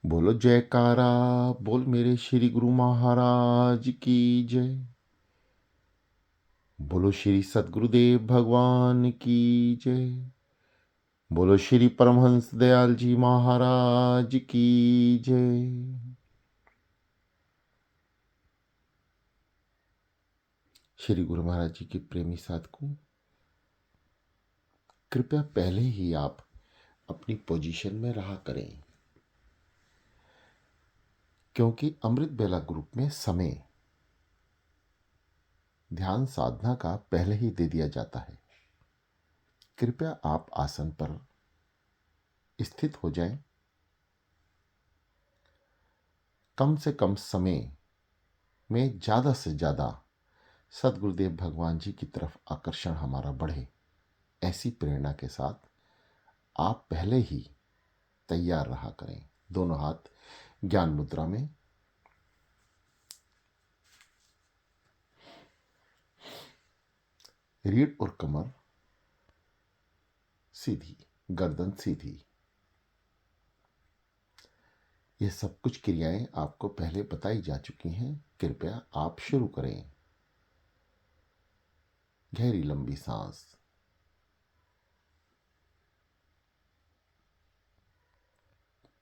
बोलो जयकारा, बोल मेरे श्री गुरु महाराज की जय। बोलो श्री सद्गुरुदेव भगवान की जय। बोलो श्री परमहंस दयाल जी महाराज की जय। श्री गुरु महाराज जी के प्रेमी साधकों, कृपया पहले ही आप अपनी पोजीशन में रहा करें, क्योंकि अमृत बेला ग्रुप में समय ध्यान साधना का पहले ही दे दिया जाता है। कृपया आप आसन पर स्थित हो जाएं। कम से कम समय में ज़्यादा से ज़्यादा सद्गुरुदेव भगवान जी की तरफ आकर्षण हमारा बढ़े, ऐसी प्रेरणा के साथ आप पहले ही तैयार रहा करें। दोनों हाथ ज्ञान मुद्रा में, रीढ़ और कमर सीधी, गर्दन सीधी। ये सब कुछ क्रियाएं आपको पहले बताई जा चुकी हैं। कृपया आप शुरू करें। गहरी लंबी सांस,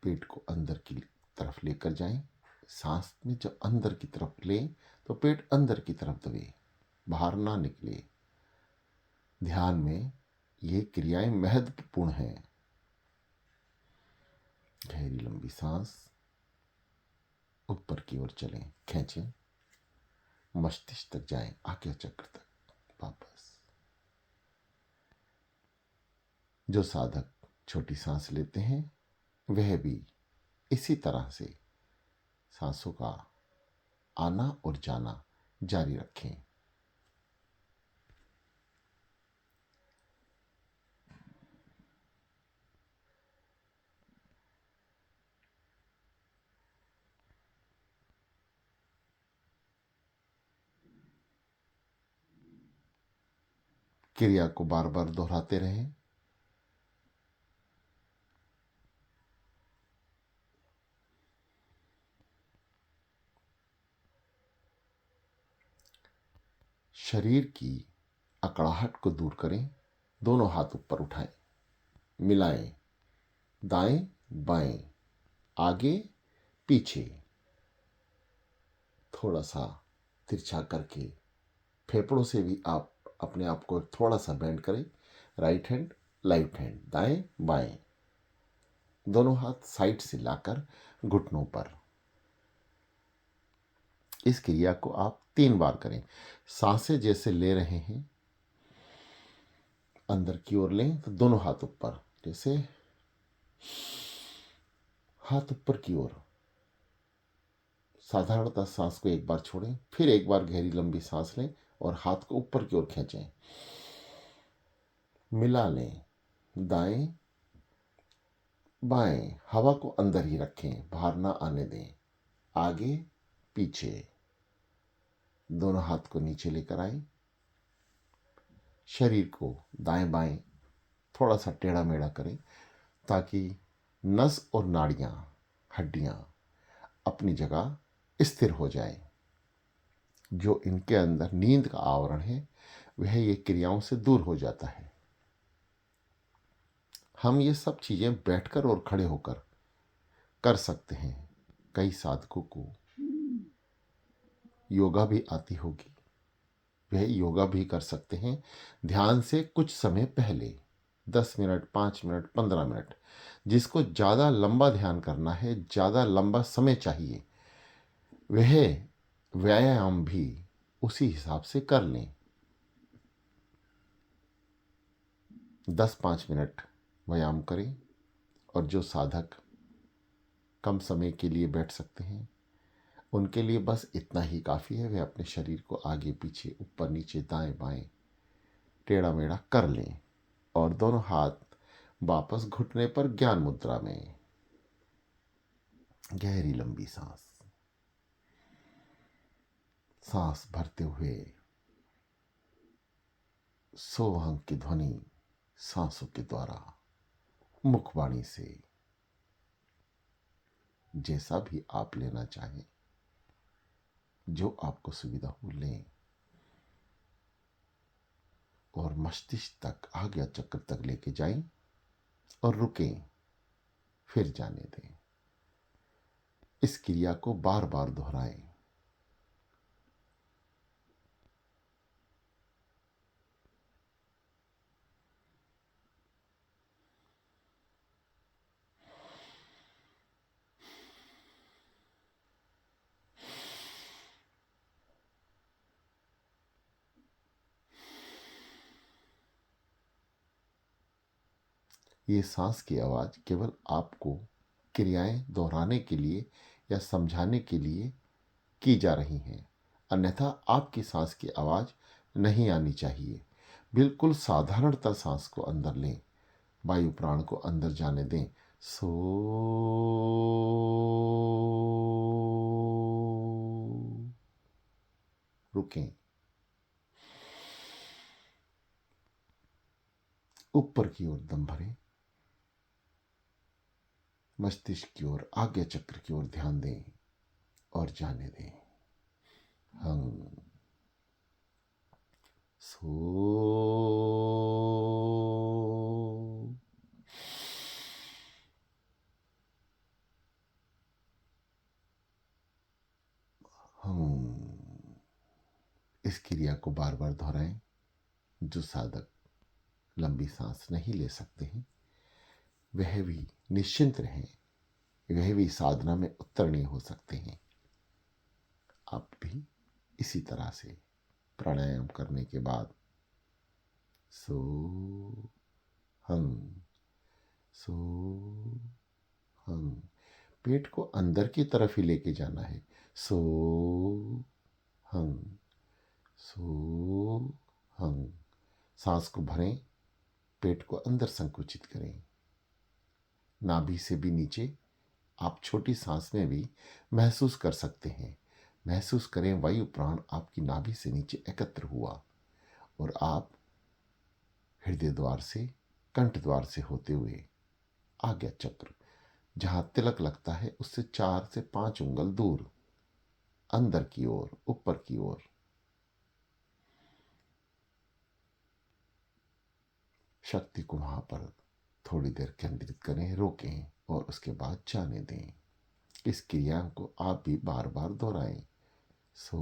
पेट को अंदर की तरफ लेकर जाएं। सांस में जब अंदर की तरफ लें तो पेट अंदर की तरफ दबे, बाहर ना निकले। ध्यान में ये क्रियाएं महत्वपूर्ण हैं। गहरी लंबी सांस, ऊपर की ओर चलें, खींचें, मस्तिष्क तक जाएं, आज्ञा चक्र तक वापस। जो साधक छोटी सांस लेते हैं वह भी इसी तरह से सांसों का आना और जाना जारी रखें। क्रिया को बार बार दोहराते रहें। शरीर की अकड़ाहट को दूर करें। दोनों हाथ ऊपर उठाएं, मिलाएं, दाएं बाएं, आगे पीछे, थोड़ा सा तिरछा करके फेफड़ों से भी आप अपने आप को थोड़ा सा बेंड करें। राइट हैंड लेफ्ट हैंड, दाएं बाएं, दोनों हाथ साइड से लाकर घुटनों पर। इस क्रिया को आप 3 बार करें। सांसें जैसे ले रहे हैं, अंदर की ओर लें तो दोनों हाथ ऊपर, जैसे हाथ ऊपर की ओर। साधारणतः सांस को एक बार छोड़ें, फिर एक बार गहरी लंबी सांस लें और हाथ को ऊपर की ओर खींचें, मिला लें, दाएं बाएं, हवा को अंदर ही रखें, बाहर ना आने दें। आगे पीछे, दोनों हाथ को नीचे लेकर आए। शरीर को दाएं बाएं थोड़ा सा टेढ़ा मेढ़ा करें, ताकि नस और नाड़ियां, हड्डियां अपनी जगह स्थिर हो जाए। जो इनके अंदर नींद का आवरण है वह ये क्रियाओं से दूर हो जाता है। हम ये सब चीजें बैठकर और खड़े होकर कर सकते हैं। कई साधकों को योगा भी आती होगी, वह योगा भी कर सकते हैं। ध्यान से कुछ समय पहले 10 मिनट, 5 मिनट, 15 मिनट, जिसको ज़्यादा लंबा ध्यान करना है, ज़्यादा लंबा समय चाहिए, वह व्यायाम भी उसी हिसाब से कर लें। 10-5 मिनट व्यायाम करें। और जो साधक कम समय के लिए बैठ सकते हैं उनके लिए बस इतना ही काफ़ी है। वे अपने शरीर को आगे पीछे, ऊपर नीचे, दाएं बाएं टेढ़ा मेढ़ा कर लें और दोनों हाथ वापस घुटने पर ज्ञान मुद्रा में। गहरी लंबी सांस, सांस भरते हुए सोहम की ध्वनि सांसों के द्वारा मुखवाणी से जैसा भी आप लेना चाहें, जो आपको सुविधा हो लें, और मस्तिष्क तक, आज्ञा चक्र तक लेके जाएं और रुकें, फिर जाने दें। इस क्रिया को बार बार दोहराएं। ये सांस की आवाज केवल आपको क्रियाएं दोहराने के लिए या समझाने के लिए की जा रही हैं, अन्यथा आपकी सांस की आवाज नहीं आनी चाहिए। बिल्कुल साधारणतः सांस को अंदर लें, वायु प्राण को अंदर जाने दें। सो रुकें, ऊपर की ओर दम भरें, मस्तिष्क की ओर, आज्ञा चक्र की ओर ध्यान दें और जाने दें। हम सो हम इस क्रिया को बार बार दोहराएं। जो साधक लंबी सांस नहीं ले सकते हैं, वह भी निश्चिंत रहें, वह भी साधना में उत्तीर्ण हो सकते हैं। आप भी इसी तरह से प्राणायाम करने के बाद सो हम सो हम पेट को अंदर की तरफ ही लेके जाना है। सो हम सो हम सांस को भरें, पेट को अंदर संकुचित करें, नाभि से भी नीचे। आप छोटी सांस में भी महसूस कर सकते हैं। महसूस करें वायु प्राण आपकी नाभि से नीचे एकत्र हुआ और आप हृदय द्वार से, कंठ द्वार से होते हुए आज्ञा चक्र, जहां तिलक लगता है उससे 4 से 5 उंगल दूर, अंदर की ओर, ऊपर की ओर शक्ति को वहां पर थोड़ी देर केंद्रित करें, रोकें और उसके बाद जाने दें। इस क्रिया को आप भी बार बार दोहराएं। सो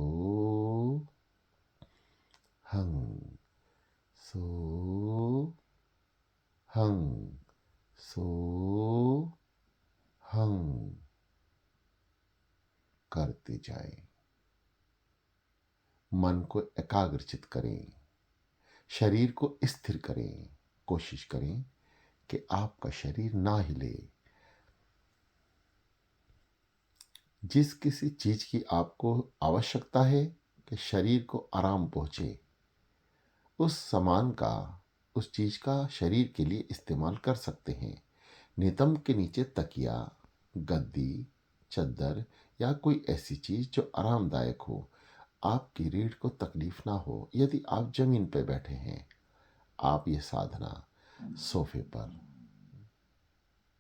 हंग सो हंग सो हंग करते जाएं। मन को एकाग्रचित करें, शरीर को स्थिर करें। कोशिश करें कि आपका शरीर ना हिले। जिस किसी चीज की आपको आवश्यकता है कि शरीर को आराम पहुंचे, उस सामान का, उस चीज का शरीर के लिए इस्तेमाल कर सकते हैं। नितंब के नीचे तकिया, गद्दी, चद्दर या कोई ऐसी चीज जो आरामदायक हो, आपकी रीढ़ को तकलीफ ना हो। यदि आप जमीन पर बैठे हैं, आप ये साधना सोफे पर,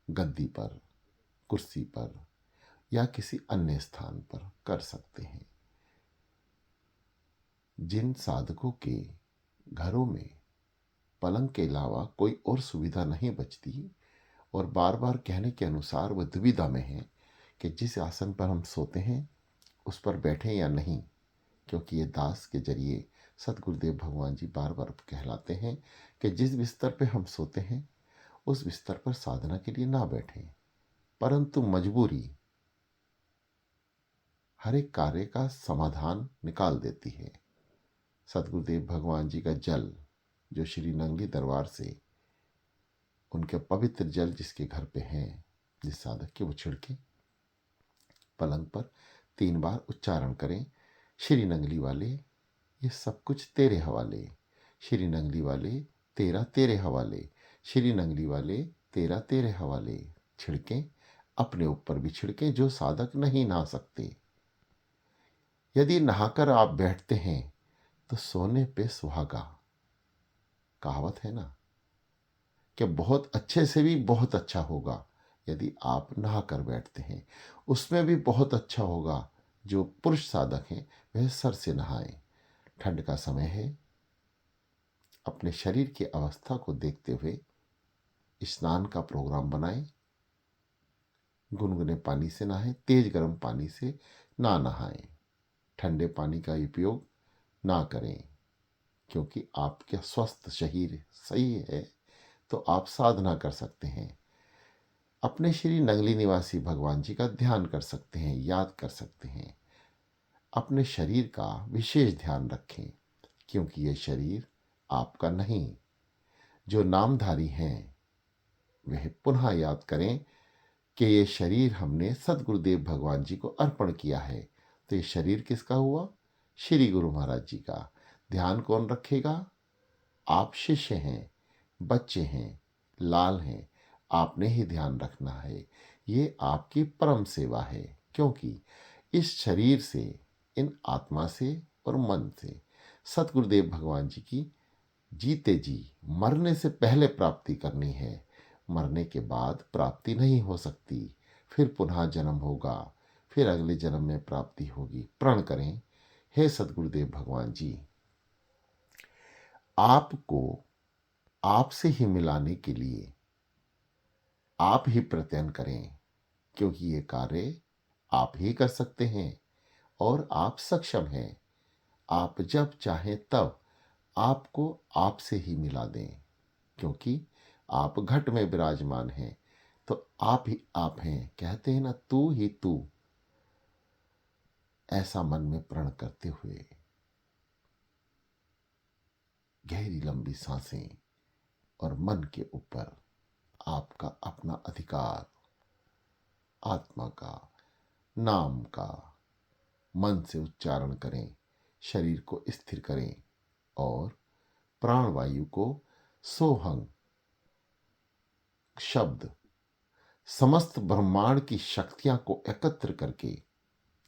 गद्दी पर, कुर्सी पर या किसी अन्य स्थान पर कर सकते हैं। जिन साधकों के घरों में पलंग के अलावा कोई और सुविधा नहीं बचती और बार बार कहने के अनुसार वह दुविधा में है कि जिस आसन पर हम सोते हैं उस पर बैठें या नहीं, क्योंकि ये दास के जरिए सतगुरुदेव भगवान जी बार बार कहलाते हैं कि जिस बिस्तर पर हम सोते हैं उस बिस्तर पर साधना के लिए ना बैठें। परंतु मजबूरी हर एक कार्य का समाधान निकाल देती है। सतगुरुदेव भगवान जी का जल, जो श्री नंगली दरबार से, उनके पवित्र जल जिसके घर पे हैं, जिस साधक के, वो छिड़के पलंग पर 3 बार उच्चारण करें। श्री नंगली वाले, ये सब कुछ तेरे हवाले। श्री नंगली वाले, तेरा तेरे हवाले। श्री नंगली वाले, तेरा तेरे हवाले। छिड़कें, अपने ऊपर भी छिड़कें जो साधक नहीं नहा सकते। यदि नहाकर आप बैठते हैं तो सोने पे सुहागा, कहावत है ना कि बहुत अच्छे से भी बहुत अच्छा होगा, यदि आप नहा कर बैठते हैं, उसमें भी बहुत अच्छा होगा। जो पुरुष साधक हैं वह सर से नहाएं। ठंड का समय है, अपने शरीर की अवस्था को देखते हुए स्नान का प्रोग्राम बनाएं। गुनगुने पानी से नहाएं, तेज गर्म पानी से ना नहाएं। ठंडे पानी का उपयोग ना करें, क्योंकि आपका स्वस्थ शरीर सही है तो आप साधना कर सकते हैं। अपने श्री नगली निवासी भगवान जी का ध्यान कर सकते हैं, याद कर सकते हैं। अपने शरीर का विशेष ध्यान रखें, क्योंकि यह शरीर आपका नहीं। जो नामधारी हैं वह पुनः याद करें कि ये शरीर हमने सदगुरुदेव भगवान जी को अर्पण किया है। तो ये शरीर किसका हुआ? श्री गुरु महाराज जी का। ध्यान कौन रखेगा? आप शिष्य हैं, बच्चे हैं, लाल हैं, आपने ही ध्यान रखना है। ये आपकी परम सेवा है, क्योंकि इस शरीर से, इन आत्मा से और मन से सतगुरुदेव भगवान जी की जीते जी मरने से पहले प्राप्ति करनी है। मरने के बाद प्राप्ति नहीं हो सकती, फिर पुनः जन्म होगा, फिर अगले जन्म में प्राप्ति होगी। प्रण करें, हे सतगुरुदेव भगवान जी, आपको आपसे ही मिलाने के लिए आप ही प्रत्ययन करें, क्योंकि ये कार्य आप ही कर सकते हैं और आप सक्षम हैं। आप जब चाहें तब आपको आपसे ही मिला दें, क्योंकि आप घट में विराजमान हैं। तो आप ही आप हैं। कहते हैं ना, तू ही तू। ऐसा मन में प्रण करते हुए गहरी लंबी सांसें और मन के ऊपर आपका अपना अधिकार, आत्मा का, नाम का मन से उच्चारण करें। शरीर को स्थिर करें और प्राणवायु को सोहंग शब्द समस्त ब्रह्मांड की शक्तियां को एकत्र करके,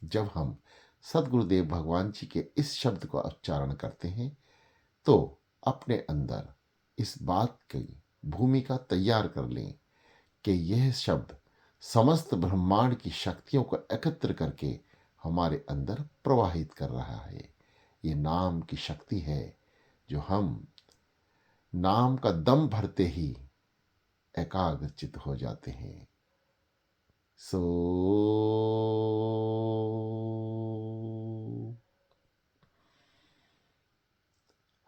जब हम सदगुरुदेव भगवान जी के इस शब्द का उच्चारण करते हैं, तो अपने अंदर इस बात की भूमिका तैयार कर लें कि यह शब्द समस्त ब्रह्मांड की शक्तियों को एकत्र करके हमारे अंदर प्रवाहित कर रहा है। ये नाम की शक्ति है, जो हम नाम का दम भरते ही एकाग्रचित हो जाते हैं। सो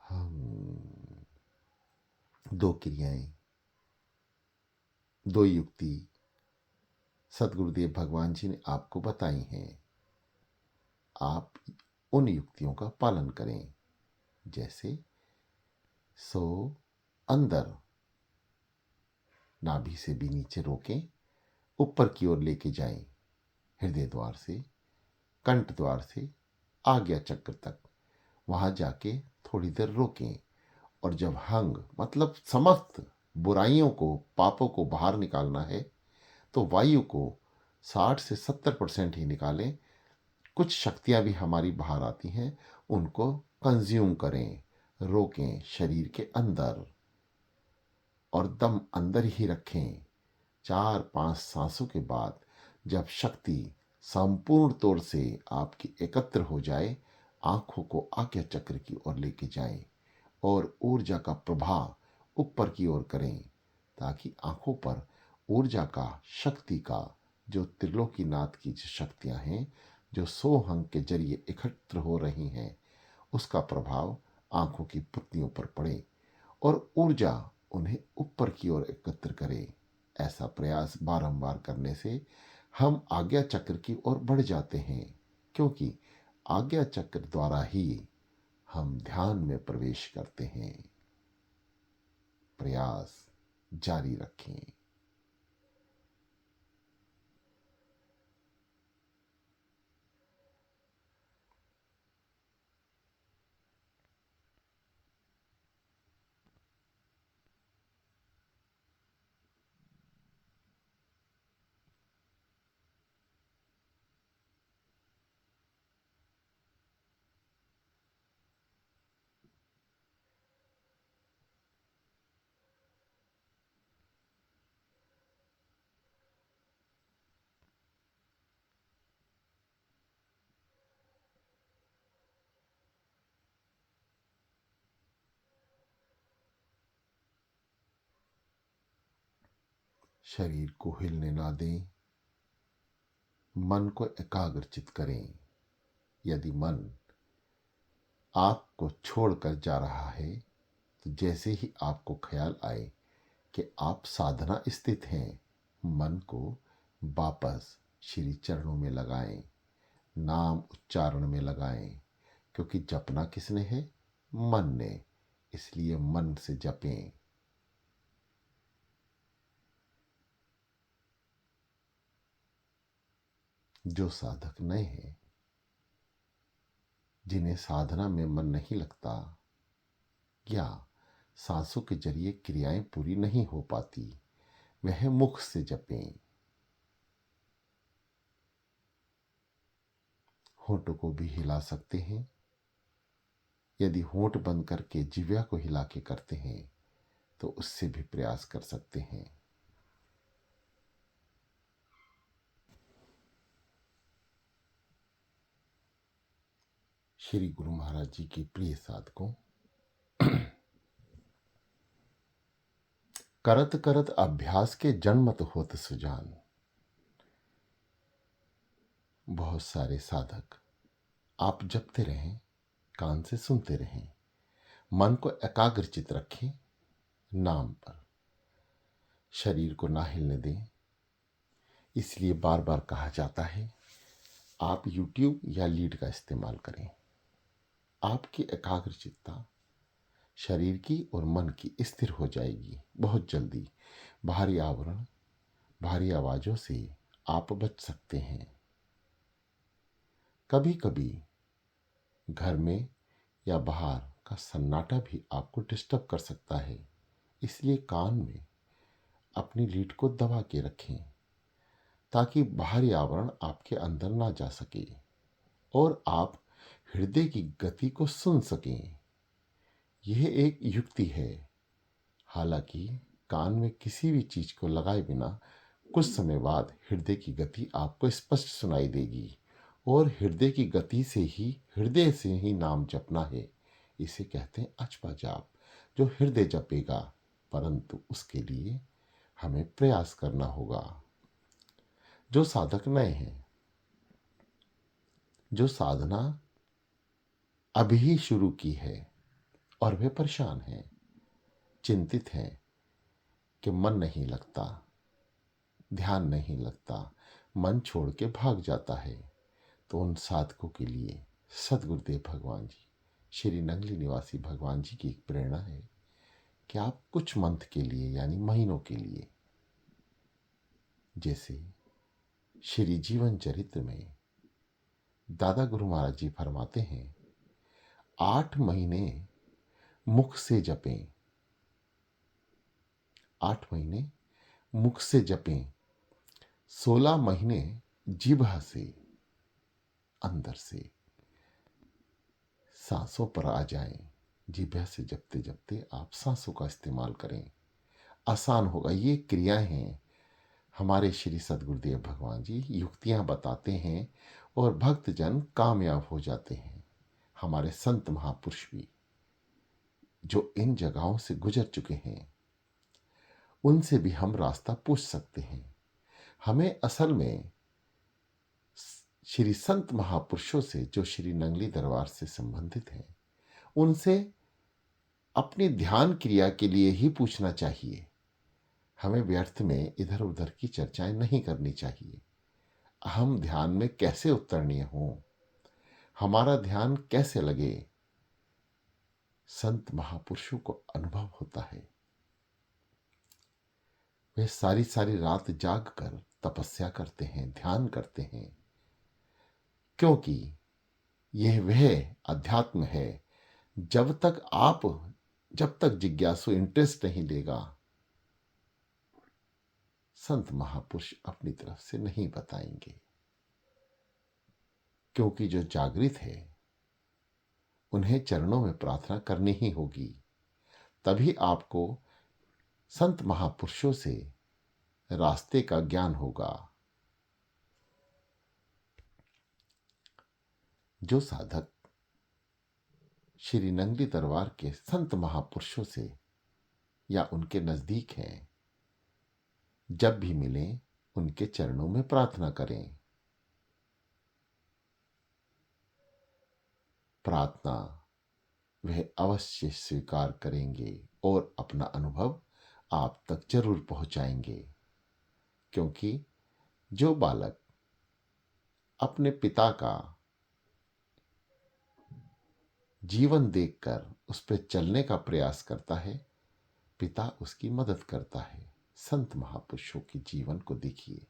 हम दो क्रियाएं, दो युक्ति सदगुरुदेव भगवान जी ने आपको बताई हैं। आप उन युक्तियों का पालन करें। जैसे सो अंदर नाभि से भी नीचे रोकें, ऊपर की ओर लेके जाएं, हृदय द्वार से, कंठ द्वार से आज्ञा चक्र तक। वहां जाके थोड़ी देर रोकें, और जब हंग मतलब समस्त बुराइयों को, पापों को बाहर निकालना है, तो वायु को 60 से 70% ही निकालें। कुछ शक्तियां भी हमारी बाहर आती हैं, उनको कंज्यूम करें, रोकें शरीर के अंदर, और दम अंदर ही रखें। 4-5 सांसों के बाद जब शक्ति संपूर्ण तौर से आपकी एकत्र हो जाए, आंखों को आज्ञा चक्र की ओर लेके जाएं और ऊर्जा का प्रभाव ऊपर की ओर करें, ताकि आंखों पर ऊर्जा का, शक्ति का, जो त्रिलोकीनाथ की जो शक्तियां हैं, जो सोहंग के जरिए एकत्र हो रही हैं, उसका प्रभाव आंखों की पुतलियों पर पड़े और ऊर्जा उन्हें ऊपर की ओर एकत्र करे। ऐसा प्रयास बारंबार करने से हम आज्ञा चक्र की ओर बढ़ जाते हैं, क्योंकि आज्ञा चक्र द्वारा ही हम ध्यान में प्रवेश करते हैं। प्रयास जारी रखें। शरीर को हिलने ना दें, मन को एकाग्रचित करें। यदि मन आपको छोड़कर जा रहा है तो जैसे ही आपको ख्याल आए कि आप साधना स्थित हैं, मन को वापस श्री चरणों में लगाएं, नाम उच्चारण में लगाएं, क्योंकि जपना किसने है? मन ने। इसलिए मन से जपें। जो साधक नए हैं, जिन्हें साधना में मन नहीं लगता या सांसों के जरिए क्रियाएं पूरी नहीं हो पाती, वह मुख से जपें। होंठों को भी हिला सकते हैं। यदि होंठ बंद करके जिह्वा को हिला के करते हैं तो उससे भी प्रयास कर सकते हैं। श्री गुरु महाराज जी के प्रिय साधकों, करत करत अभ्यास के जन्मत होत सुजान। बहुत सारे साधक आप जपते रहें, कान से सुनते रहें, मन को एकाग्रचित रखें, नाम पर शरीर को ना हिलने दें। इसलिए बार बार कहा जाता है आप YouTube या लीड का इस्तेमाल करें। आपकी एकाग्रचित्ता शरीर की और मन की स्थिर हो जाएगी बहुत जल्दी। भारी आवरण, भारी आवाजों से आप बच सकते हैं। कभी कभी घर में या बाहर का सन्नाटा भी आपको डिस्टर्ब कर सकता है, इसलिए कान में अपनी लीड को दबा के रखें ताकि बाहरी आवरण आपके अंदर ना जा सके और आप हृदय की गति को सुन सकें। यह एक युक्ति है। हालांकि कान में किसी भी चीज को लगाए बिना कुछ समय बाद हृदय की गति आपको स्पष्ट सुनाई देगी और हृदय से ही नाम जपना है। इसे कहते हैं अचपा जाप, जो हृदय जपेगा, परंतु उसके लिए हमें प्रयास करना होगा। जो साधक नए हैं, जो साधना अभी ही शुरू की है और वे परेशान हैं, चिंतित हैं कि मन नहीं लगता, ध्यान नहीं लगता, मन छोड़ के भाग जाता है, तो उन साधकों के लिए सदगुरुदेव भगवान जी, श्री नंगली निवासी भगवान जी की एक प्रेरणा है कि आप कुछ मंथ के लिए यानी महीनों के लिए, जैसे श्री जीवन चरित्र में दादा गुरु महाराज जी फरमाते हैं 8 महीने मुख से जपें, 8 महीने मुख से जपें, 16 महीने जिह्वा से, अंदर से सांसों पर आ जाएं। जिह्वा से जपते जपते आप सांसों का इस्तेमाल करें, आसान होगा। ये क्रियाएं हैं। हमारे श्री सदगुरुदेव भगवान जी युक्तियां बताते हैं और भक्तजन कामयाब हो जाते हैं। हमारे संत महापुरुष भी जो इन जगहों से गुजर चुके हैं, उनसे भी हम रास्ता पूछ सकते हैं। हमें असल में श्री संत महापुरुषों से, जो श्री नंगली दरबार से संबंधित हैं, उनसे अपनी ध्यान क्रिया के लिए ही पूछना चाहिए। हमें व्यर्थ में इधर उधर की चर्चाएं नहीं करनी चाहिए। हम ध्यान में कैसे उतरणीय हों, हमारा ध्यान कैसे लगे, संत महापुरुषों को अनुभव होता है। वे सारी सारी रात जाग कर तपस्या करते हैं, ध्यान करते हैं, क्योंकि यह वह अध्यात्म है जब तक जिज्ञासु इंटरेस्ट नहीं लेगा, संत महापुरुष अपनी तरफ से नहीं बताएंगे। क्योंकि जो जागृत है उन्हें चरणों में प्रार्थना करनी ही होगी, तभी आपको संत महापुरुषों से रास्ते का ज्ञान होगा। जो साधक श्री नंगली दरबार के संत महापुरुषों से या उनके नजदीक हैं, जब भी मिलें उनके चरणों में प्रार्थना करें। प्रार्थना वह अवश्य स्वीकार करेंगे और अपना अनुभव आप तक जरूर पहुंचाएंगे, क्योंकि जो बालक अपने पिता का जीवन देखकर उस पर चलने का प्रयास करता है, पिता उसकी मदद करता है। संत महापुरुषों के जीवन को देखिए,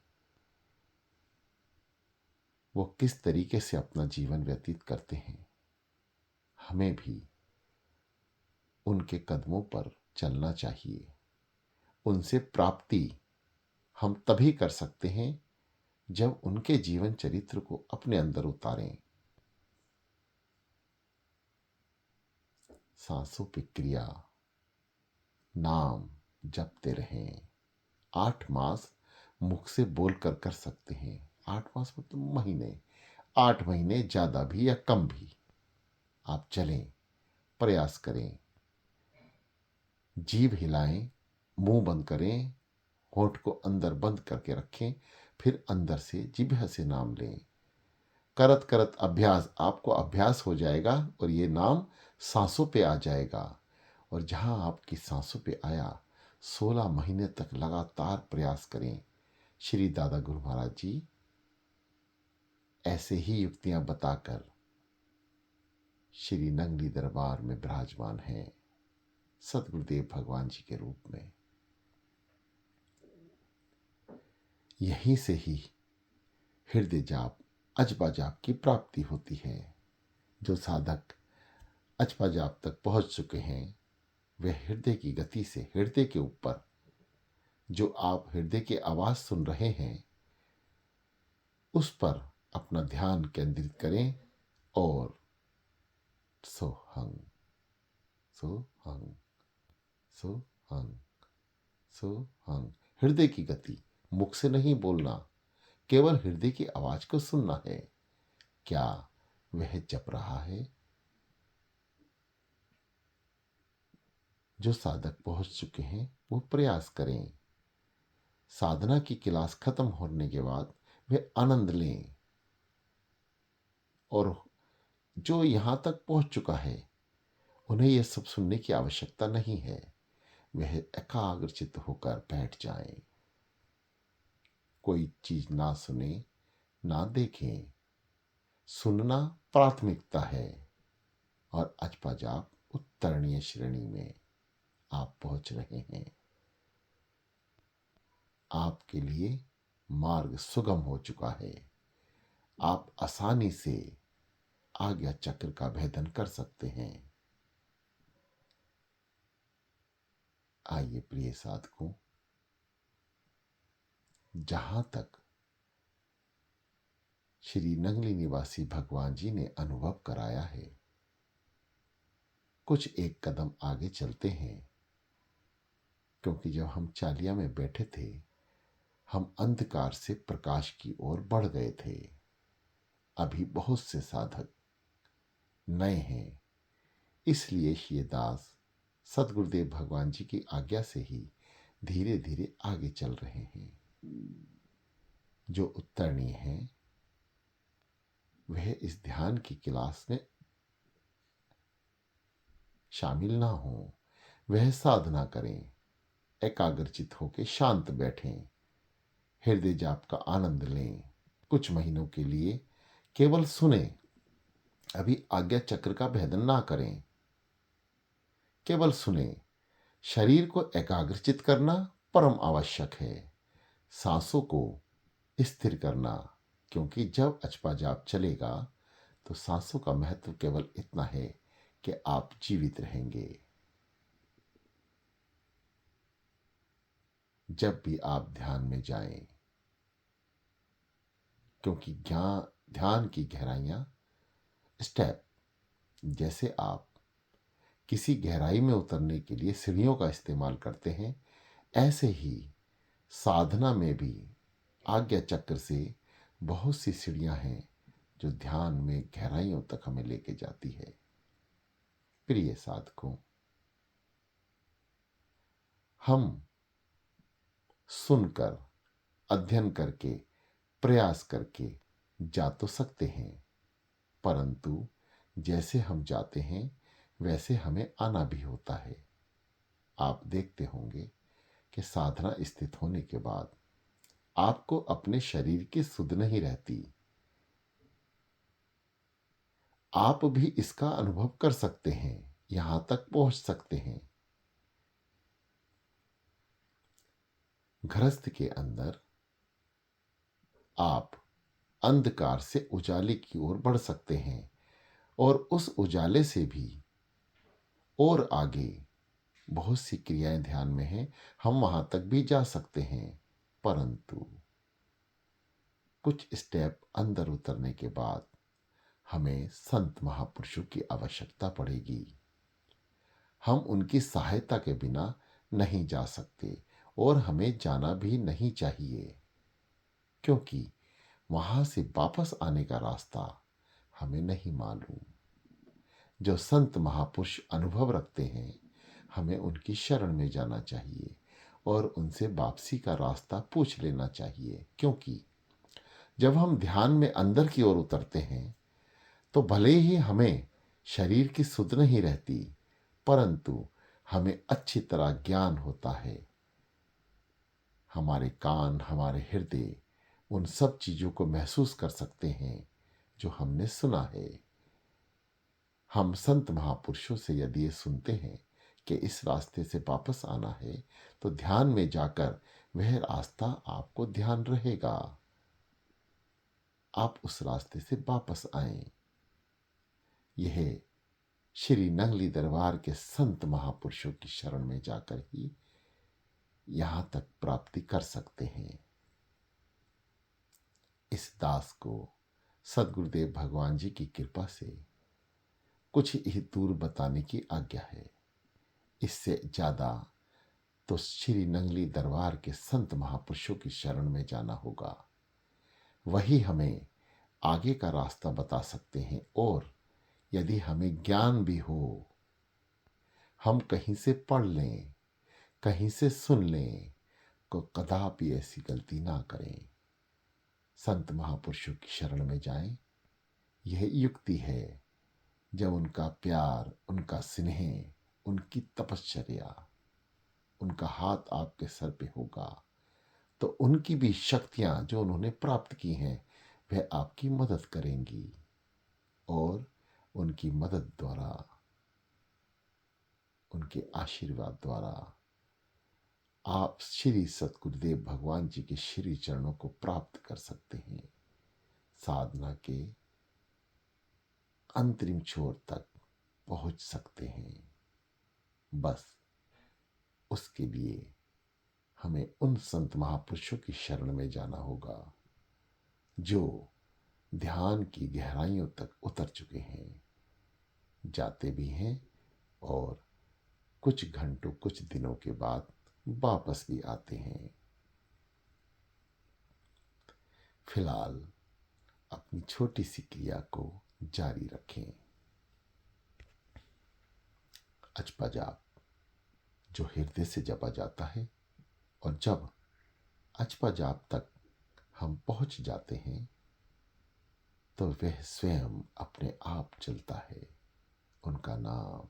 वो किस तरीके से अपना जीवन व्यतीत करते हैं। हमें भी उनके कदमों पर चलना चाहिए। उनसे प्राप्ति हम तभी कर सकते हैं जब उनके जीवन चरित्र को अपने अंदर उतारें। सांसों पे क्रिया, नाम जपते रहें। 8 मास मुख से बोल कर सकते हैं। 8 मास मतलब महीने, 8 महीने ज्यादा भी या कम भी आप चलें, प्रयास करें। जीभ हिलाएं, मुंह बंद करें, होठ को अंदर बंद करके रखें, फिर अंदर से जिह्वा से नाम लें। करत करत अभ्यास, आपको अभ्यास हो जाएगा और ये नाम सांसों पे आ जाएगा। और जहां आपकी सांसों पे आया, 16 महीने तक लगातार प्रयास करें। श्री दादा गुरु महाराज जी ऐसे ही युक्तियां बताकर श्री नंगली दरबार में विराजमान हैं, सतगुरुदेव भगवान जी के रूप में। यहीं से ही हृदय जाप, अजपा जाप की प्राप्ति होती है। जो साधक अजपा जाप तक पहुंच चुके हैं, वे हृदय की गति से, हृदय के ऊपर जो आप हृदय की आवाज सुन रहे हैं, उस पर अपना ध्यान केंद्रित करें और सोहंग सोहंग सोहंग सोहंग, हृदय की गति, मुख से नहीं बोलना, केवल हृदय की आवाज को सुनना है। क्या वह जप रहा है? जो साधक पहुंच चुके हैं वो प्रयास करें। साधना की क्लास खत्म होने के बाद वे आनंद लें। और जो यहां तक पहुंच चुका है, उन्हें यह सब सुनने की आवश्यकता नहीं है। वह एकाग्रचित्त होकर बैठ जाएं, कोई चीज ना सुने ना देखें। सुनना प्राथमिकता है और अजपा जाप उत्तरणीय श्रेणी में आप पहुंच रहे हैं। आपके लिए मार्ग सुगम हो चुका है। आप आसानी से आज्ञा चक्र का भेदन कर सकते हैं। आइए प्रिय साधकों, जहां तक श्री नंगली निवासी भगवान जी ने अनुभव कराया है, कुछ एक कदम आगे चलते हैं। क्योंकि जब हम चालिया में बैठे थे, हम अंधकार से प्रकाश की ओर बढ़ गए थे। अभी बहुत से साधक नए हैं, इसलिए ये दास सदगुरुदेव भगवान जी की आज्ञा से ही धीरे धीरे आगे चल रहे हैं। जो उत्तरणीय हैं, वह इस ध्यान की क्लास में शामिल ना हो। वह साधना करें, एकाग्रचित होकर शांत बैठें, हृदय जाप का आनंद लें। कुछ महीनों के लिए केवल सुने, अभी आज्ञा चक्र का भेदन ना करें, केवल सुने। शरीर को एकाग्रचित करना परम आवश्यक है। सांसों को स्थिर करना, क्योंकि जब अजपा जाप चलेगा तो सांसों का महत्व केवल इतना है कि आप जीवित रहेंगे। जब भी आप ध्यान में जाएं, क्योंकि ध्यान की गहराइयां स्टेप, जैसे आप किसी गहराई में उतरने के लिए सीढ़ियों का इस्तेमाल करते हैं, ऐसे ही साधना में भी आज्ञा चक्र से बहुत सी सीढ़ियां हैं जो ध्यान में गहराइयों तक हमें लेके जाती है। प्रिय साधकों, हम सुनकर, अध्ययन करके, प्रयास करके जा तो सकते हैं, परंतु जैसे हम जाते हैं वैसे हमें आना भी होता है। आप देखते होंगे कि साधना स्थित होने के बाद आपको अपने शरीर की सुध नहीं रहती। आप भी इसका अनुभव कर सकते हैं, यहां तक पहुंच सकते हैं। गृहस्थ के अंदर आप अंधकार से उजाले की ओर बढ़ सकते हैं और उस उजाले से भी और आगे बहुत सी क्रियाएं ध्यान में हैं, हम वहां तक भी जा सकते हैं, परंतु कुछ स्टेप अंदर उतरने के बाद हमें संत महापुरुषों की आवश्यकता पड़ेगी। हम उनकी सहायता के बिना नहीं जा सकते और हमें जाना भी नहीं चाहिए, क्योंकि वहां से वापस आने का रास्ता हमें नहीं मालूम। जो संत महापुरुष अनुभव रखते हैं, हमें उनकी शरण में जाना चाहिए और उनसे वापसी का रास्ता पूछ लेना चाहिए, क्योंकि जब हम ध्यान में अंदर की ओर उतरते हैं तो भले ही हमें शरीर की सुध नहीं रहती, परंतु हमें अच्छी तरह ज्ञान होता है। हमारे कान, हमारे हृदय उन सब चीजों को महसूस कर सकते हैं जो हमने सुना है। हम संत महापुरुषों से यदि ये सुनते हैं कि इस रास्ते से वापस आना है, तो ध्यान में जाकर वह रास्ता आपको ध्यान रहेगा, आप उस रास्ते से वापस आए। यह श्री नंगली दरबार के संत महापुरुषों की शरण में जाकर ही यहां तक प्राप्ति कर सकते हैं। इस दास को सदगुरुदेव भगवान जी की कृपा से कुछ ही दूर बताने की आज्ञा है। इससे ज्यादा तो श्री नंगली दरबार के संत महापुरुषों की शरण में जाना होगा। वही हमें आगे का रास्ता बता सकते हैं, और यदि हमें ज्ञान भी हो, हम कहीं से पढ़ लें, कहीं से सुन लें, तो कदापि ऐसी गलती ना करें। संत महापुरुषों की शरण में जाएं, यह युक्ति है। जब उनका प्यार, उनका स्नेह, उनकी तपश्चर्या, उनका हाथ आपके सर पे होगा, तो उनकी भी शक्तियां जो उन्होंने प्राप्त की हैं वह आपकी मदद करेंगी, और उनकी मदद द्वारा, उनके आशीर्वाद द्वारा आप श्री सतगुरुदेव भगवान जी के श्री चरणों को प्राप्त कर सकते हैं। साधना के अंतरिम छोर तक पहुंच सकते हैं। बस उसके लिए हमें उन संत महापुरुषों की शरण में जाना होगा जो ध्यान की गहराइयों तक उतर चुके हैं, जाते भी हैं और कुछ घंटों, कुछ दिनों के बाद वापस भी आते हैं। फिलहाल अपनी छोटी सी क्रिया को जारी रखें। अजपा जाप जो हृदय से जपा जाता है, और जब अजपा जाप तक हम पहुंच जाते हैं तो वह स्वयं अपने आप चलता है। उनका नाम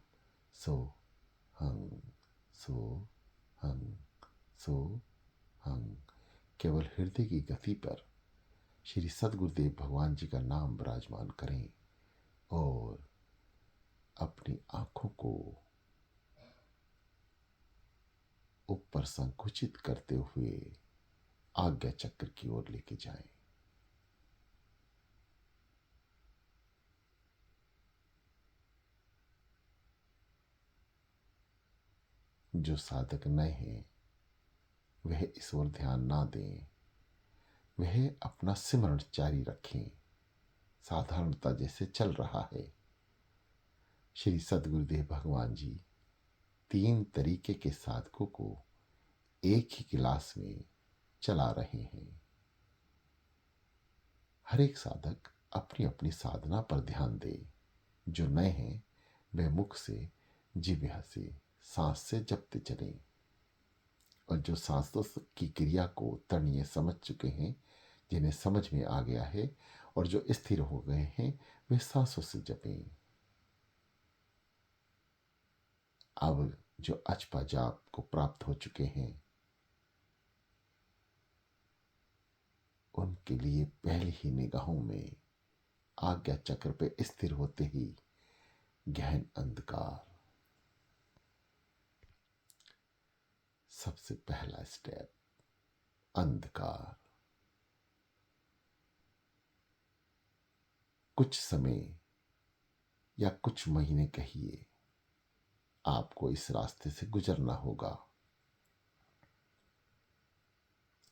सो हंग, सो हंग, सो हंग। केवल हृदय की गति पर श्री सदगुरुदेव भगवान जी का नाम विराजमान करें और अपनी आंखों को ऊपर संकुचित करते हुए आज्ञा चक्र की ओर लेके जाएं। जो साधक नए हैं वह इस ओर ध्यान ना दें, वह अपना सिमरण जारी रखें, साधारणता जैसे चल रहा है। श्री सदगुरुदेव भगवान जी 3 तरीके के साधकों को एक ही गिलास में चला रहे हैं। हर एक साधक अपनी अपनी साधना पर ध्यान दे। जो नए हैं वे मुख से, जिह्वा से, सांस से जपते चलें। और जो सांसों की क्रिया को तणिए समझ चुके हैं, जिन्हें समझ में आ गया है और जो स्थिर हो गए हैं, वे सांसों से जपें। अब जो अचपा जाप को प्राप्त हो चुके हैं, उनके लिए पहली ही निगाहों में आज्ञा चक्र पे स्थिर होते ही गहन अंधकार। सबसे पहला स्टेप, अंधकार। कुछ समय या कुछ महीने कहिए, आपको इस रास्ते से गुजरना होगा।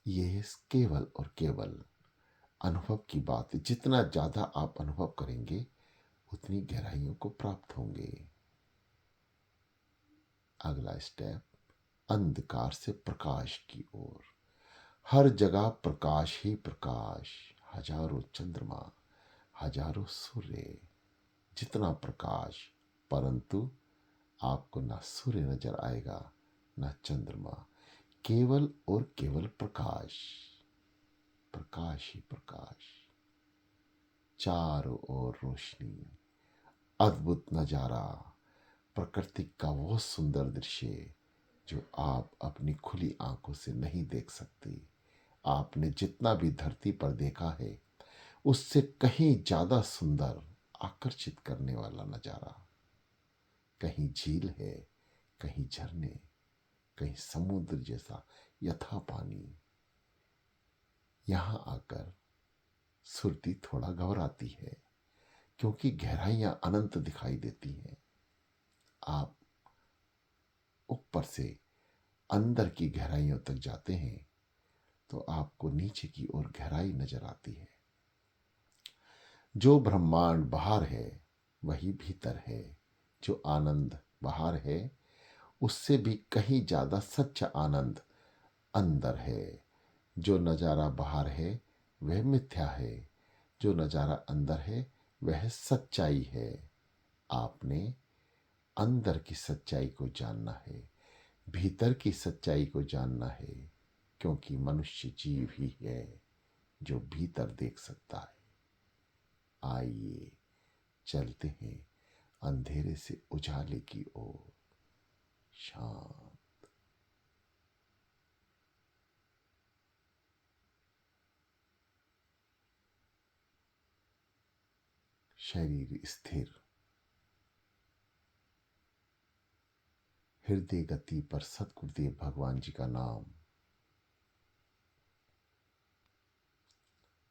ये केवल और केवल अनुभव की बात है। जितना ज्यादा आप अनुभव करेंगे, उतनी गहराइयों को प्राप्त होंगे। अगला स्टेप, अंधकार से प्रकाश की ओर। हर जगह प्रकाश ही प्रकाश, हजारों चंद्रमा, हजारों सूर्य, जितना प्रकाश, परंतु आपको ना सूर्य नजर आएगा ना चंद्रमा, केवल और केवल प्रकाश, प्रकाश ही प्रकाश। चारों ओर रोशनी, अद्भुत नजारा, प्रकृति का वो सुंदर दृश्य जो आप अपनी खुली आंखों से नहीं देख सकते। आपने जितना भी धरती पर देखा है, उससे कहीं ज्यादा सुंदर, आकर्षित करने वाला नजारा। कहीं झील है, कहीं झरने, कहीं समुद्र जैसा यथा पानी। यहां आकर सुरती थोड़ा घबराती है, क्योंकि गहराइयां अनंत दिखाई देती हैं। आप ऊपर से अंदर की गहराइयों तक जाते हैं तो आपको नीचे की ओर गहराई नजर आती है। जो ब्रह्मांड बाहर है वही भीतर है। जो आनंद बाहर है, उससे भी कहीं ज्यादा सच्चा आनंद अंदर है। जो नजारा बाहर है वह मिथ्या है, जो नजारा अंदर है वह सच्चाई है। आपने अंदर की सच्चाई को जानना है, भीतर की सच्चाई को जानना है, क्योंकि मनुष्य जीव ही है जो भीतर देख सकता है। आइए चलते हैं अंधेरे से उजाले की ओर। शांत। शरीर स्थिर, हृदय गति पर सतगुरुदेव भगवान जी का नाम।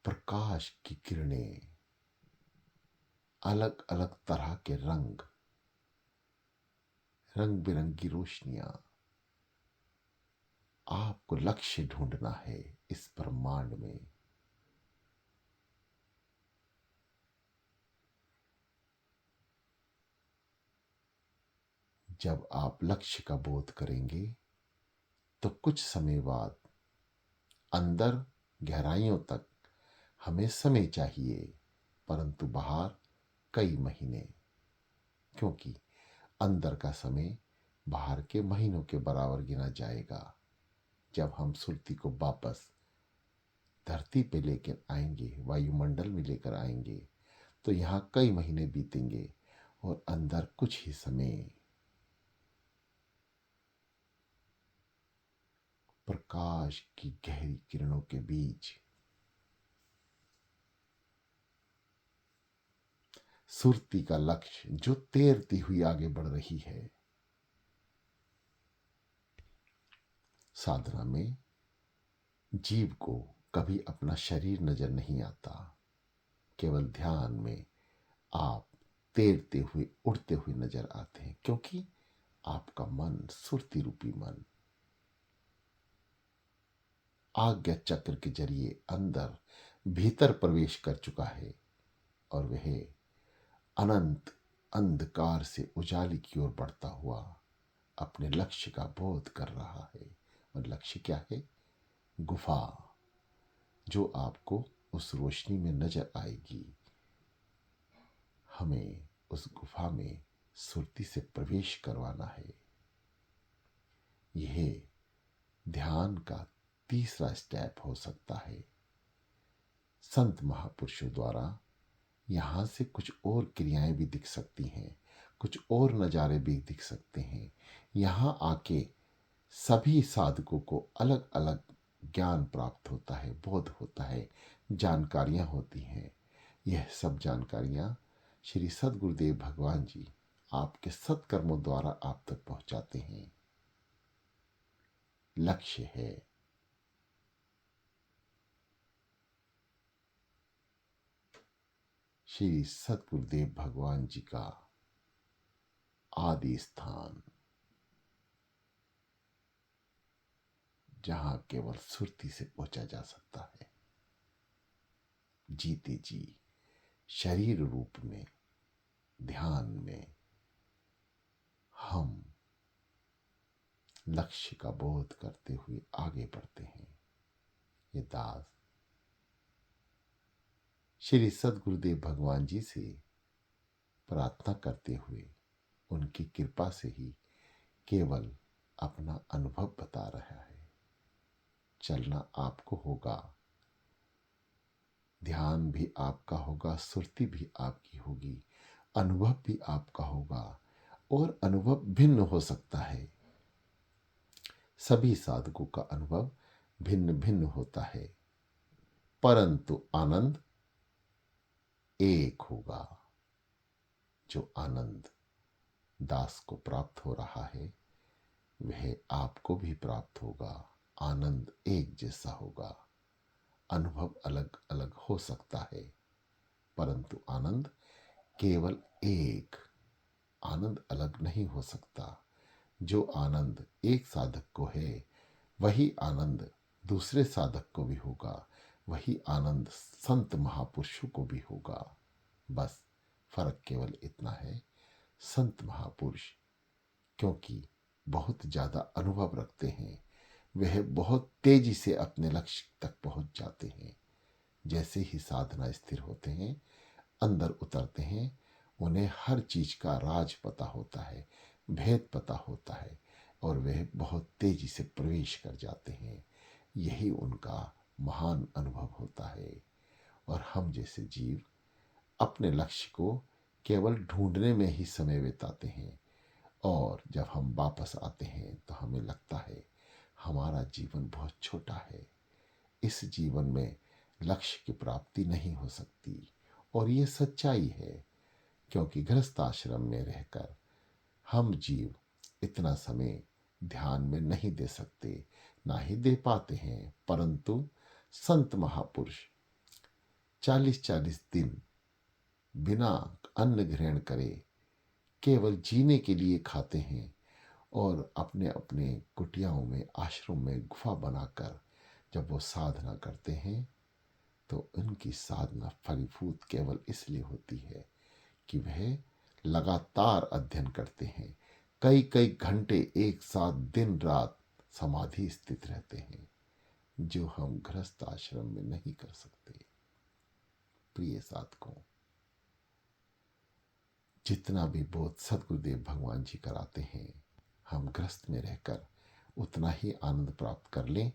प्रकाश की किरणें, अलग अलग तरह के रंग, रंग बिरंगी रोशनियां। आपको लक्ष्य ढूंढना है इस ब्रह्मांड में। जब आप लक्ष्य का बोध करेंगे तो कुछ समय बाद अंदर गहराइयों तक हमें समय चाहिए, परंतु बाहर कई महीने, क्योंकि अंदर का समय बाहर के महीनों के बराबर गिना जाएगा। जब हम सुरती को वापस धरती पे लेकर आएंगे, वायुमंडल में लेकर आएंगे, तो यहाँ कई महीने बीतेंगे और अंदर कुछ ही समय। प्रकाश की गहरी किरणों के बीच सुरती का लक्ष्य जो तैरती हुई आगे बढ़ रही है। साधना में जीव को कभी अपना शरीर नजर नहीं आता। केवल ध्यान में आप तैरते हुए, उड़ते हुए नजर आते हैं, क्योंकि आपका मन, सुरती रूपी मन, आज्ञा चक्र के जरिए अंदर भीतर प्रवेश कर चुका है और वह अनंत अंधकार से उजाले की ओर बढ़ता हुआ अपने लक्ष्य का बोध कर रहा है। और लक्ष्य क्या है? गुफा, जो आपको उस रोशनी में नजर आएगी। हमें उस गुफा में सुरती से प्रवेश करवाना है। यह ध्यान का तीसरा स्टेप हो सकता है। संत महापुरुषों द्वारा यहाँ से कुछ और क्रियाएं भी दिख सकती हैं, कुछ और नज़ारे भी दिख सकते हैं। यहाँ आके सभी साधकों को अलग अलग ज्ञान प्राप्त होता है, बोध होता है, जानकारियाँ होती हैं। यह सब जानकारियाँ श्री सद्गुरुदेव भगवान जी आपके सत्कर्मों द्वारा आप तक पहुँचाते हैं। लक्ष्य है श्री सद्गुरुदेव भगवान जी का आदि स्थान, जहां केवल सुरती से पहुंचा जा सकता है। जीते जी शरीर रूप में ध्यान में हम लक्ष्य का बोध करते हुए आगे बढ़ते हैं। ये दास श्री सद्गुरुदेव भगवान जी से प्रार्थना करते हुए उनकी कृपा से ही केवल अपना अनुभव बता रहा है। चलना आपको होगा, ध्यान भी आपका होगा, सुरती भी आपकी होगी, अनुभव भी आपका होगा। और अनुभव भिन्न हो सकता है। सभी साधकों का अनुभव भिन्न भिन्न होता है, परंतु आनंद एक होगा। जो आनंद दास को प्राप्त हो रहा है वह आपको भी प्राप्त होगा। आनंद एक जैसा होगा। अनुभव अलग अलग हो सकता है, परंतु आनंद केवल एक। आनंद अलग नहीं हो सकता। जो आनंद एक साधक को है वही आनंद दूसरे साधक को भी होगा, वही आनंद संत महापुरुषों को भी होगा। बस फर्क केवल इतना है, संत महापुरुष क्योंकि बहुत ज़्यादा अनुभव रखते हैं, वह बहुत तेजी से अपने लक्ष्य तक पहुंच जाते हैं। जैसे ही साधना स्थिर होते हैं, अंदर उतरते हैं, उन्हें हर चीज का राज पता होता है, भेद पता होता है और वह बहुत तेजी से प्रवेश कर जाते हैं। यही उनका महान अनुभव होता है। और हम जैसे जीव अपने लक्ष्य को केवल ढूंढने में ही समय बिताते हैं और जब हम वापस आते हैं तो हमें लगता है हमारा जीवन बहुत छोटा है। इस जीवन में लक्ष्य की प्राप्ति नहीं हो सकती और ये सच्चाई है, क्योंकि गृहस्थ आश्रम में रहकर हम जीव इतना समय ध्यान में नहीं दे सकते, ना ही दे पाते हैं। परंतु संत महापुरुष 40-40 दिन बिना अन्न ग्रहण करे केवल जीने के लिए खाते हैं और अपने अपने कुटियाओं में, आश्रम में गुफा बनाकर जब वो साधना करते हैं तो उनकी साधना फलीभूत केवल इसलिए होती है कि वह लगातार अध्ययन करते हैं। कई कई घंटे एक साथ दिन रात समाधि स्थित रहते हैं, जो हम गृहस्थ आश्रम में नहीं कर सकते। प्रिय साधकों, जितना भी बोध सद्गुरुदेव भगवान जी कराते हैं, हम गृहस्थ में रहकर उतना ही आनंद प्राप्त कर लें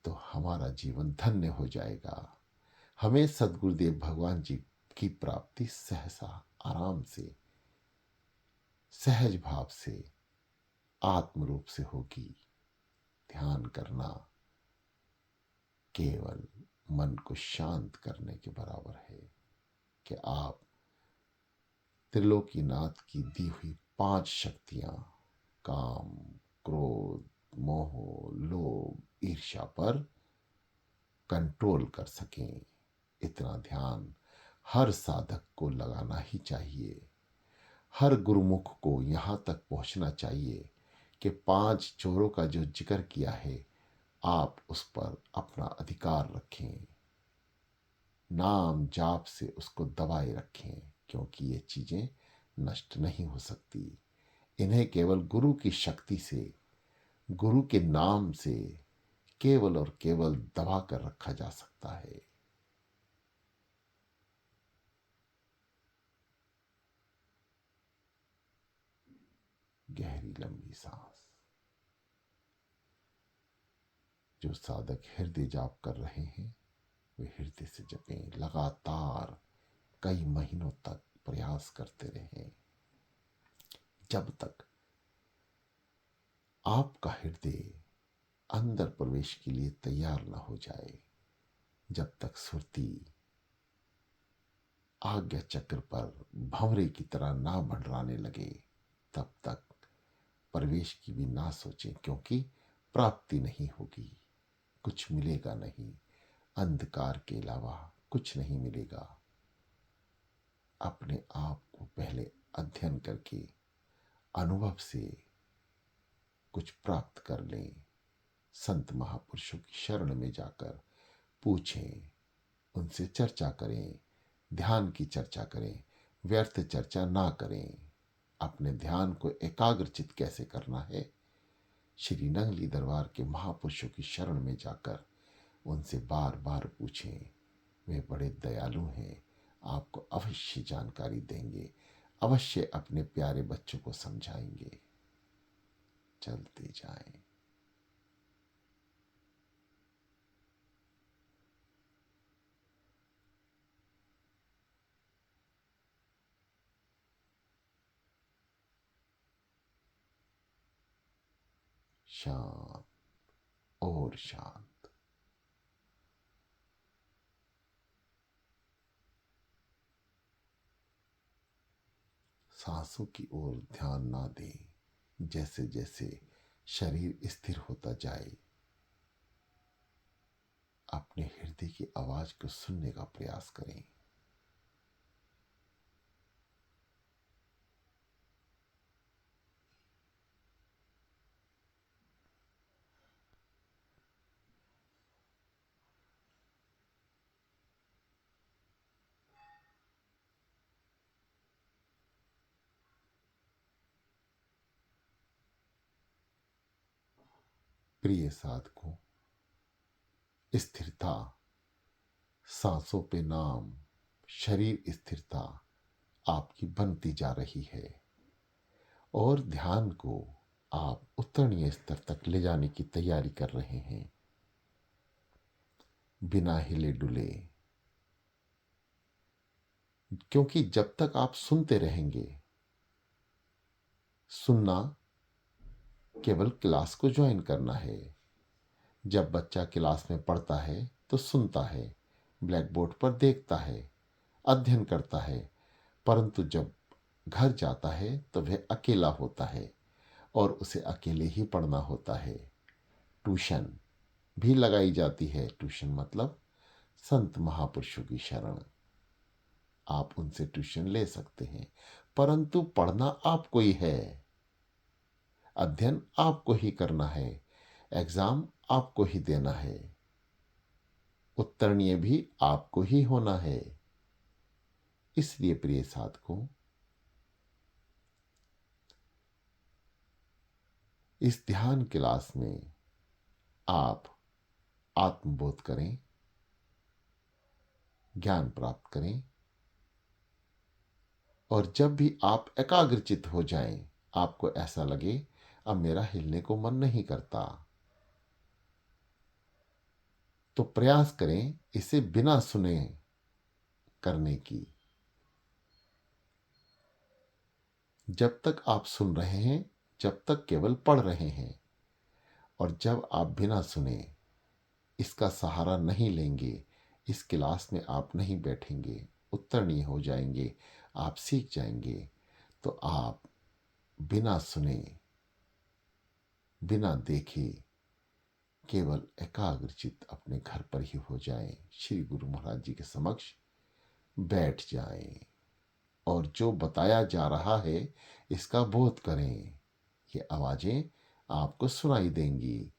तो हमारा जीवन धन्य हो जाएगा। हमें सद्गुरुदेव भगवान जी की प्राप्ति सहसा, आराम से, सहज भाव से, आत्म रूप से होगी। ध्यान करना केवल मन को शांत करने के बराबर है कि आप त्रिलोकीनाथ की दी हुई 5 शक्तियां, काम, क्रोध, मोह, लोभ, ईर्ष्या पर कंट्रोल कर सकें। इतना ध्यान हर साधक को लगाना ही चाहिए। हर गुरुमुख को यहाँ तक पहुँचना चाहिए कि 5 चोरों का जो जिक्र किया है, आप उस पर अपना अधिकार रखें, नाम जाप से उसको दबाए रखें, क्योंकि ये चीज़ें नष्ट नहीं हो सकती। इन्हें केवल गुरु की शक्ति से, गुरु के नाम से केवल और केवल दबा कर रखा जा सकता है। गहरी लंबी सांस। जो साधक हृदय जाप कर रहे हैं वे हृदय से जपें, लगातार कई महीनों तक प्रयास करते रहें, जब तक आपका हृदय अंदर प्रवेश के लिए तैयार न हो जाए, जब तक सुरती आज्ञा चक्र पर भंवरे की तरह ना मंडराने लगे, तब तक प्रवेश की भी ना सोचें, क्योंकि प्राप्ति नहीं होगी, कुछ मिलेगा नहीं, अंधकार के अलावा कुछ नहीं मिलेगा। अपने आप को पहले अध्ययन करके अनुभव से कुछ प्राप्त कर लें। संत महापुरुषों की शरण में जाकर पूछें, उनसे चर्चा करें, ध्यान की चर्चा करें, व्यर्थ चर्चा ना करें। अपने ध्यान को एकाग्रचित कैसे करना है, श्री नंगली दरबार के महापुरुषों की शरण में जाकर उनसे बार बार पूछें। वे बड़े दयालु हैं, आपको अवश्य जानकारी देंगे, अवश्य अपने प्यारे बच्चों को समझाएंगे। चलते जाएं। शांत और शांत। सांसों की ओर ध्यान ना दें। जैसे जैसे शरीर स्थिर होता जाए, अपने हृदय की आवाज को सुनने का प्रयास करें। प्रिय साधकों, स्थिरता, सांसों पे नाम, शरीर स्थिरता आपकी बनती जा रही है और ध्यान को आप उत्तरणीय स्तर तक ले जाने की तैयारी कर रहे हैं, बिना हिले डुले। क्योंकि जब तक आप सुनते रहेंगे, सुनना केवल क्लास को ज्वाइन करना है। जब बच्चा क्लास में पढ़ता है तो सुनता है, ब्लैक बोर्ड पर देखता है, अध्ययन करता है, परंतु जब घर जाता है तो वह अकेला होता है और उसे अकेले ही पढ़ना होता है। ट्यूशन भी लगाई जाती है। ट्यूशन मतलब संत महापुरुषों की शरण। आप उनसे ट्यूशन ले सकते हैं, परंतु पढ़ना आपको ही है, अध्ययन आपको ही करना है, एग्जाम आपको ही देना है, उत्तरणीय भी आपको ही होना है। इसलिए प्रिय साधकों, इस ध्यान क्लास में आप आत्मबोध करें, ज्ञान प्राप्त करें, और जब भी आप एकाग्रचित हो जाएं, आपको ऐसा लगे अब मेरा हिलने को मन नहीं करता, तो प्रयास करें इसे बिना सुने करने की। जब तक आप सुन रहे हैं, जब तक केवल पढ़ रहे हैं, और जब आप बिना सुने इसका सहारा नहीं लेंगे, इस क्लास में आप नहीं बैठेंगे, उत्तीर्ण हो जाएंगे, आप सीख जाएंगे, तो आप बिना सुने, बिना देखे, केवल एकाग्रचित अपने घर पर ही हो जाएं, श्री गुरु महाराज जी के समक्ष बैठ जाएं और जो बताया जा रहा है इसका बोध करें। ये आवाजें आपको सुनाई देंगी।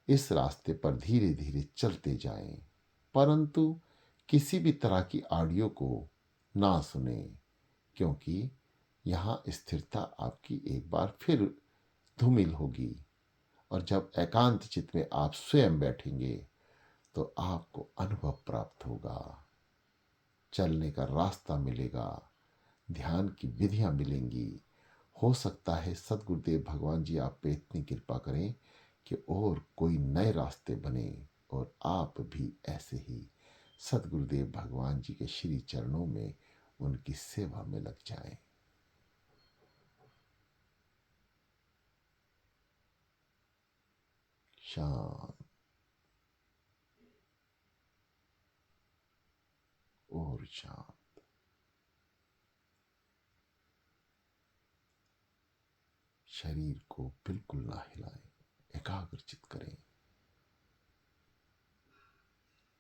इस रास्ते पर धीरे धीरे चलते जाएं, परंतु किसी भी तरह की ऑडियो को ना सुने, क्योंकि यहाँ स्थिरता आपकी एक बार फिर धूमिल होगी। और जब एकांत चित्त में आप स्वयं बैठेंगे तो आपको अनुभव प्राप्त होगा, चलने का रास्ता मिलेगा, ध्यान की विधियां मिलेंगी। हो सकता है सदगुरुदेव भगवान जी आप पे इतनी कृपा करें कि और कोई नए रास्ते बने और आप भी ऐसे ही सदगुरुदेव भगवान जी के श्री चरणों में उनकी सेवा में लग जाएं। शांत और शांत। शरीर को बिल्कुल ना हिलाएं, एकाग्रचित करें,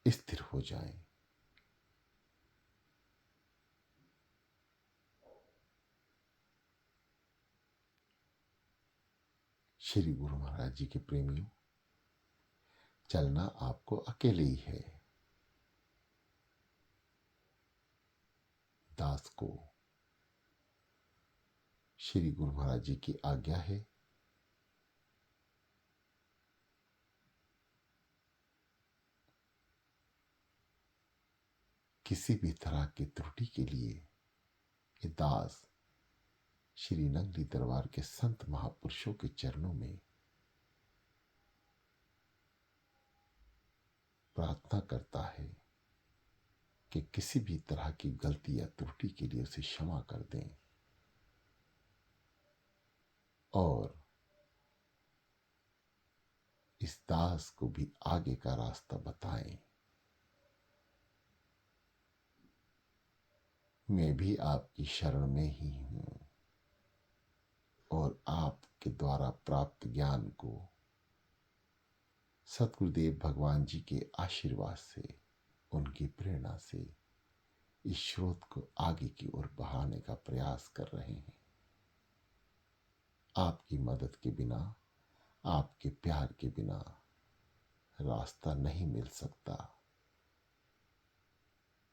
स्थिर हो जाएं। श्री गुरु महाराज जी के प्रेमियों, चलना आपको अकेले ही है। दास को श्री गुरु महाराज जी की आज्ञा है किसी भी तरह की त्रुटि के लिए ये दास श्री नंगली दरबार के संत महापुरुषों के चरणों में प्रार्थना करता है कि किसी भी तरह की गलती या त्रुटि के लिए उसे क्षमा कर दें और इस दास को भी आगे का रास्ता बताएं। मैं भी आपकी शरण में ही हूं और आपके द्वारा प्राप्त ज्ञान को सतगुरुदेव भगवान जी के आशीर्वाद से, उनकी प्रेरणा से इस स्रोत को आगे की ओर बढ़ाने का प्रयास कर रहे हैं। आपकी मदद के बिना, आपके प्यार के बिना रास्ता नहीं मिल सकता।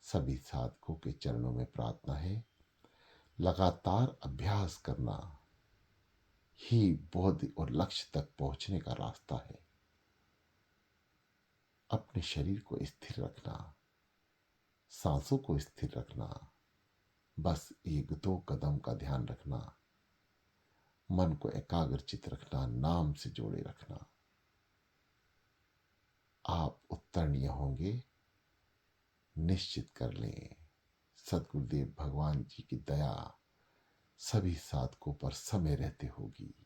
सभी साधकों के चरणों में प्रार्थना है, लगातार अभ्यास करना ही बोध और लक्ष्य तक पहुंचने का रास्ता है। अपने शरीर को स्थिर रखना, सांसों को स्थिर रखना, बस एक दो कदम का ध्यान रखना, मन को एकाग्रचित रखना, नाम से जोड़े रखना। आप उत्तरणीय होंगे, निश्चित कर लें। सतगुरुदेव भगवान जी की दया सभी साधकों पर समय रहते होगी।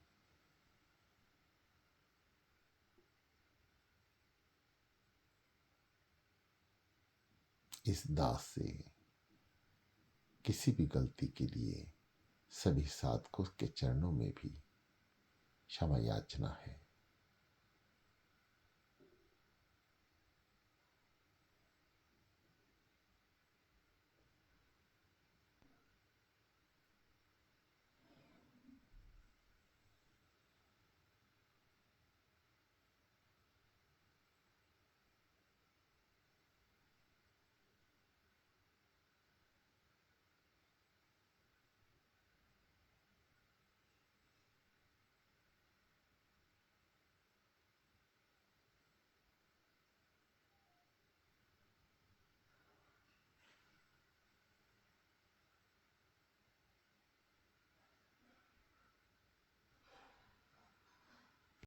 इस दास से किसी भी गलती के लिए सभी साधकों के चरणों में भी क्षमा याचना है।